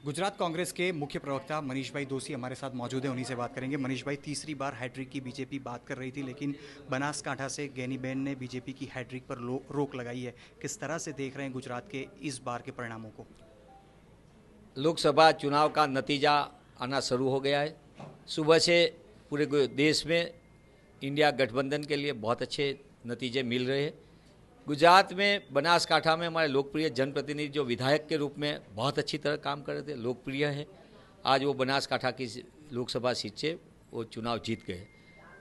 गुजरात कांग्रेस के मुख्य प्रवक्ता मनीष भाई दोशी हमारे साथ मौजूद हैं, उन्हीं से बात करेंगे। मनीष भाई, तीसरी बार हैट्रिक की बीजेपी बात कर रही थी, लेकिन बनासकांठा से गैनीबेन ने बीजेपी की हैट्रिक पर रोक लगाई है। किस तरह से देख रहे हैं गुजरात के इस बार के परिणामों को? लोकसभा चुनाव का नतीजा आना शुरू हो गया है। सुबह से पूरे देश में इंडिया गठबंधन के लिए बहुत अच्छे नतीजे मिल रहे हैं। गुजरात में बनासकांठा में हमारे लोकप्रिय जनप्रतिनिधि जो विधायक के रूप में बहुत अच्छी तरह काम कर रहे थे, लोकप्रिय है, आज वो बनासकांठा की लोकसभा सीट से वो चुनाव जीत गए।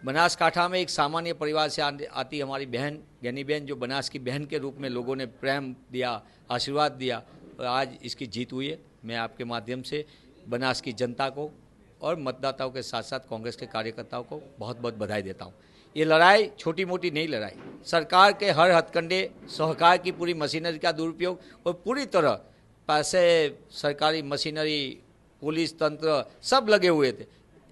बनासकांठा में एक सामान्य परिवार से आती हमारी बहन गैनीबेन, जो बनास की बहन के रूप में लोगों ने प्रेम दिया, आशीर्वाद दिया, और आज इसकी जीत हुई है। मैं आपके माध्यम से बनास की जनता को और मतदाताओं के साथ साथ कांग्रेस के कार्यकर्ताओं को बहुत बहुत बधाई देता हूँ। ये लड़ाई छोटी मोटी नहीं लड़ाई, सरकार के हर हथकंडे, सहकार की पूरी मशीनरी का दुरुपयोग और पूरी तरह पैसे, सरकारी मशीनरी, पुलिस तंत्र सब लगे हुए थे।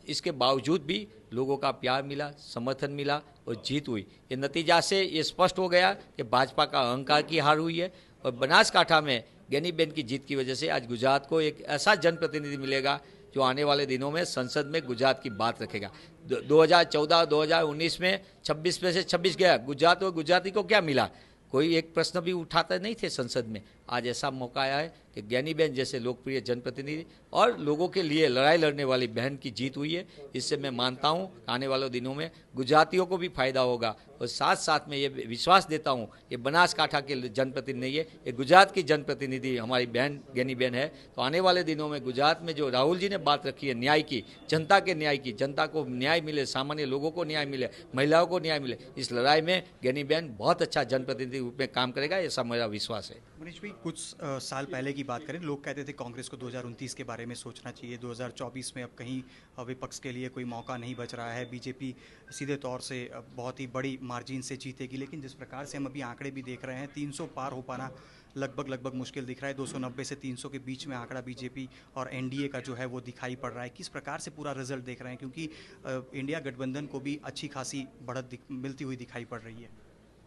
इसके बावजूद भी लोगों का प्यार मिला, समर्थन मिला और जीत हुई। ये नतीजा से ये स्पष्ट हो गया कि भाजपा का अहंकार की हार हुई है। और बनासकांठा में गैनीबेन की जीत की वजह से आज गुजरात को एक ऐसा जनप्रतिनिधि मिलेगा जो आने वाले दिनों में संसद में गुजरात की बात रखेगा। 2014-2019 में 26 में से 26 गया। गुजरात और गुजराती को क्या मिला? कोई एक प्रश्न भी उठाते नहीं थे संसद में। आज ऐसा मौका आया है कि गैनीबेन जैसे लोकप्रिय जनप्रतिनिधि और लोगों के लिए लड़ाई लड़ने वाली बहन की जीत हुई है। इससे मैं मानता हूं आने वाले दिनों में गुजरातियों को भी फायदा होगा। और साथ साथ में ये विश्वास देता हूं, ये बनासकांठा के जनप्रतिनिधि नहीं है, ये गुजरात की जनप्रतिनिधि हमारी बहन गैनीबेन है। तो आने वाले दिनों में गुजरात में जो राहुल जी ने बात रखी है न्याय की, जनता के न्याय की, जनता को न्याय मिले, सामान्य लोगों को न्याय मिले, महिलाओं को न्याय मिले, इस लड़ाई में गैनीबेन बहुत अच्छा जनप्रतिनिधि रूप में काम करेगा, ऐसा मेरा विश्वास है। मनीष भाई, कुछ साल पहले की बात करें, लोग कहते थे कांग्रेस को 2029 के बारे में सोचना चाहिए। 2024 में अब कहीं विपक्ष के लिए कोई मौका नहीं बच रहा है, बीजेपी सीधे तौर से बहुत ही बड़ी मार्जिन से जीतेगी। लेकिन जिस प्रकार से हम अभी आंकड़े भी देख रहे हैं, 300 पार हो पाना लगभग मुश्किल दिख रहा है। 290 से 300 के बीच में आंकड़ा बीजेपी और एनडीए का जो है वो दिखाई पड़ रहा है। किस प्रकार से पूरा रिजल्ट देख रहे हैं, क्योंकि इंडिया गठबंधन को भी अच्छी खासी बढ़त मिलती हुई दिखाई पड़ रही है?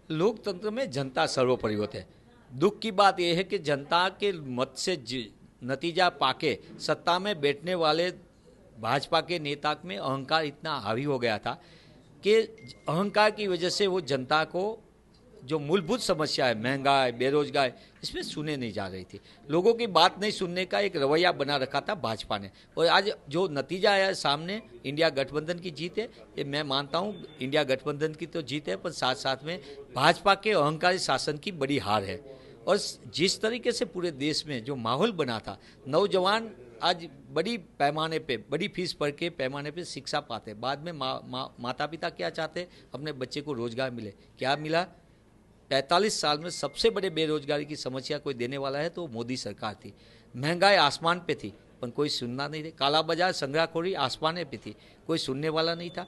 लोकतंत्र में जनता सर्वोपरि होते हैं। दुख की बात यह है कि जनता के मत से नतीजा पाके सत्ता में बैठने वाले भाजपा के नेता में अहंकार इतना हावी हो गया था कि अहंकार की वजह से वो जनता को जो मूलभूत समस्या है, महंगाई, बेरोजगारी, इसमें सुने नहीं जा रही थी। लोगों की बात नहीं सुनने का एक रवैया बना रखा था भाजपा ने। और आज जो नतीजा आया है सामने, इंडिया गठबंधन की जीत है। ये मैं मानता हूँ इंडिया गठबंधन की तो जीत है, पर साथ साथ में भाजपा के अहंकारी शासन की बड़ी हार है। और जिस तरीके से पूरे देश में जो माहौल बना था, नौजवान आज बड़ी पैमाने पे, बड़ी फीस भर के पैमाने पे शिक्षा पाते, बाद में माता पिता क्या चाहते, अपने बच्चे को रोजगार मिले। क्या मिला? 45 साल में सबसे बड़े बेरोजगारी की समस्या कोई देने वाला है तो मोदी सरकार थी। महंगाई आसमान पे थी, पर कोई सुनना नहीं था। काला बाजार, संग्रहखोरी आसमान पे थी, कोई सुनने वाला नहीं था।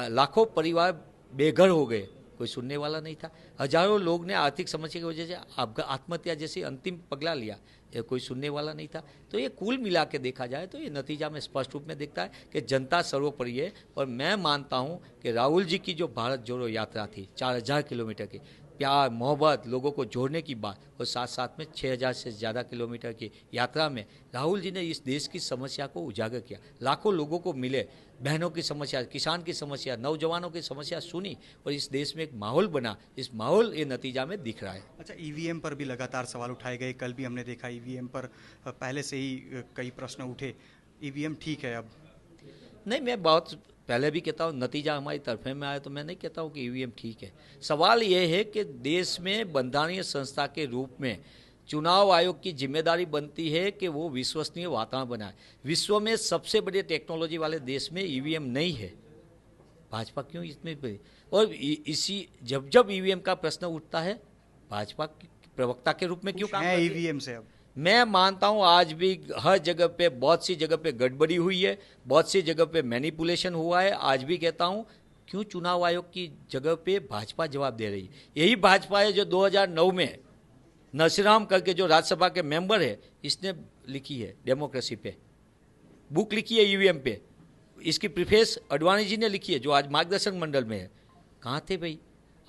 लाखों परिवार बेघर हो गए, कोई सुनने वाला नहीं था। हजारों लोग ने आर्थिक समस्या की वजह से आत्महत्या जैसी अंतिम पगला लिया, ये कोई सुनने वाला नहीं था। तो ये कुल मिला के देखा जाए तो ये नतीजा में स्पष्ट रूप में दिखता है कि जनता सर्वोपरि है। और मैं मानता हूँ कि राहुल जी की जो भारत जोड़ो यात्रा थी 4000 किलोमीटर की, प्यार मोहब्बत, लोगों को जोड़ने की बात, और साथ साथ में 6000 से ज़्यादा किलोमीटर की यात्रा में राहुल जी ने इस देश की समस्या को उजागर किया। लाखों लोगों को मिले, बहनों की समस्या, किसान की समस्या, नौजवानों की समस्या सुनी, और इस देश में एक माहौल बना। इस माहौल ये नतीजा में दिख रहा है। अच्छा, ईवीएम पर भी लगातार सवाल उठाए गए। कल भी हमने देखा ईवीएम पर पहले से ही कई प्रश्न उठे। ईवीएम ठीक है अब? नहीं, मैं बहुत पहले भी कहता हूँ, नतीजा हमारी तरफे में आया तो मैं नहीं कहता हूँ कि ईवीएम ठीक है। सवाल ये है कि देश में बंधारणीय संस्था के रूप में चुनाव आयोग की जिम्मेदारी बनती है कि वो विश्वसनीय वातावरण बनाए। विश्व में सबसे बड़े टेक्नोलॉजी वाले देश में ईवीएम नहीं है, भाजपा क्यों इसमें? और इसी जब ईवीएम का प्रश्न उठता है, भाजपा प्रवक्ता के रूप में क्यों काम करती है ईवीएम से? अब मैं मानता हूं आज भी हर जगह पे, बहुत सी जगह पे गड़बड़ी हुई है, बहुत सी जगह पे मैनिपुलेशन हुआ है। आज भी कहता हूं, क्यों चुनाव आयोग की जगह पे भाजपा जवाब दे रही है? यही भाजपा है जो 2009 में नरसिंह करके जो राज्यसभा के मेंबर है, इसने लिखी है डेमोक्रेसी पे, बुक लिखी है ईवीएम पे। इसकी प्रीफेस अडवाणी जी ने लिखी है, जो आज मार्गदर्शक मंडल में है। कहाँ थे भाई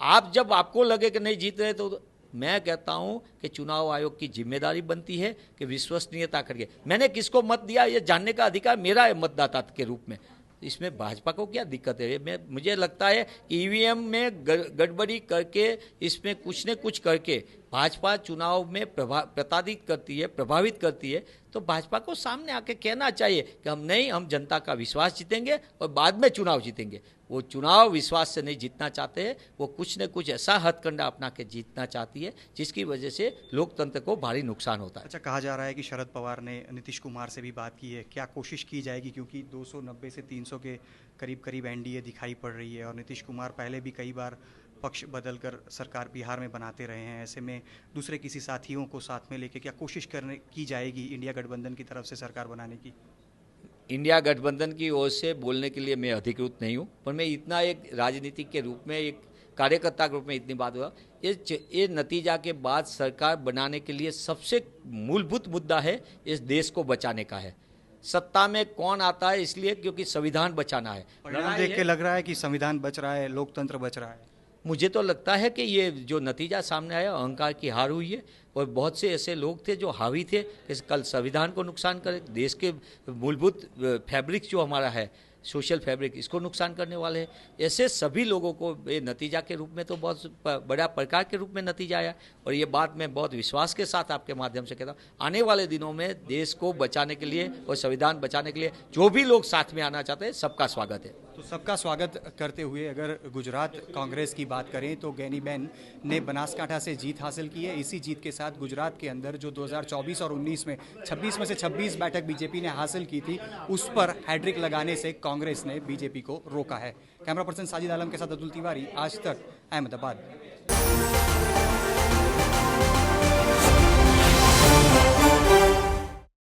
आप? जब आपको लगे कि नहीं जीत रहे तो मैं कहता हूं कि चुनाव आयोग की जिम्मेदारी बनती है कि विश्वसनीयता करके, मैंने किसको मत दिया ये जानने का अधिकार मेरा है मतदाता के रूप में, इसमें भाजपा को क्या दिक्कत है? मुझे लगता है कि ईवीएम में गड़बड़ी करके, इसमें कुछ न कुछ करके भाजपा चुनाव में प्रभावित करती है, तो भाजपा को सामने आके कहना चाहिए कि हम जनता का विश्वास जीतेंगे और बाद में चुनाव जीतेंगे। वो चुनाव विश्वास से नहीं जीतना चाहते हैं, वो कुछ न कुछ ऐसा हथकंडा अपना के जीतना चाहती है जिसकी वजह से लोकतंत्र को भारी नुकसान होता है। अच्छा, कहा जा रहा है कि शरद पवार ने नीतीश कुमार से भी बात की है, क्या कोशिश की जाएगी? क्योंकि 290 से 300 के करीब करीब एनडीए दिखाई पड़ रही है और नीतीश कुमार पहले भी कई बार पक्ष बदलकर सरकार बिहार में बनाते रहे हैं। ऐसे में दूसरे किसी साथियों को साथ में लेके क्या कोशिश की जाएगी इंडिया गठबंधन की तरफ से सरकार बनाने की? इंडिया गठबंधन की ओर से बोलने के लिए मैं अधिकृत नहीं हूँ, पर मैं इतना एक राजनीतिक के रूप में, एक कार्यकर्ता के रूप में इतनी बात हुआ, ये नतीजा के बाद सरकार बनाने के लिए सबसे मूलभूत मुद्दा है इस देश को बचाने का है। सत्ता में कौन आता है इसलिए क्योंकि संविधान बचाना है। परिणाम देख के लग रहा है कि संविधान बच रहा है, लोकतंत्र बच रहा है। मुझे तो लगता है कि ये जो नतीजा सामने आया, अहंकार की हार हुई है और बहुत से ऐसे लोग थे जो हावी थे कि कल संविधान को नुकसान करे, देश के मूलभूत फैब्रिक जो हमारा है, सोशल फैब्रिक, इसको नुकसान करने वाले हैं। ऐसे सभी लोगों को ये नतीजा के रूप में तो बहुत बड़ा प्रकार के रूप में नतीजा आया और ये बात मैं बहुत विश्वास के साथ आपके माध्यम से कहता हूँ, आने वाले दिनों में देश को बचाने के लिए और संविधान बचाने के लिए जो भी लोग साथ में आना चाहते हैं, सबका स्वागत है। तो सबका स्वागत करते हुए अगर गुजरात कांग्रेस की बात करें तो गैनीबेन ने बनासकांठा से जीत हासिल की है। इसी जीत के साथ गुजरात के अंदर जो 2024 और 19 में 26 में से 26 बैठक बीजेपी ने हासिल की थी, उस पर हैट्रिक लगाने से कांग्रेस ने बीजेपी को रोका है। कैमरा पर्सन साजिद आलम के साथ अतुल तिवारी, आज तक, अहमदाबाद।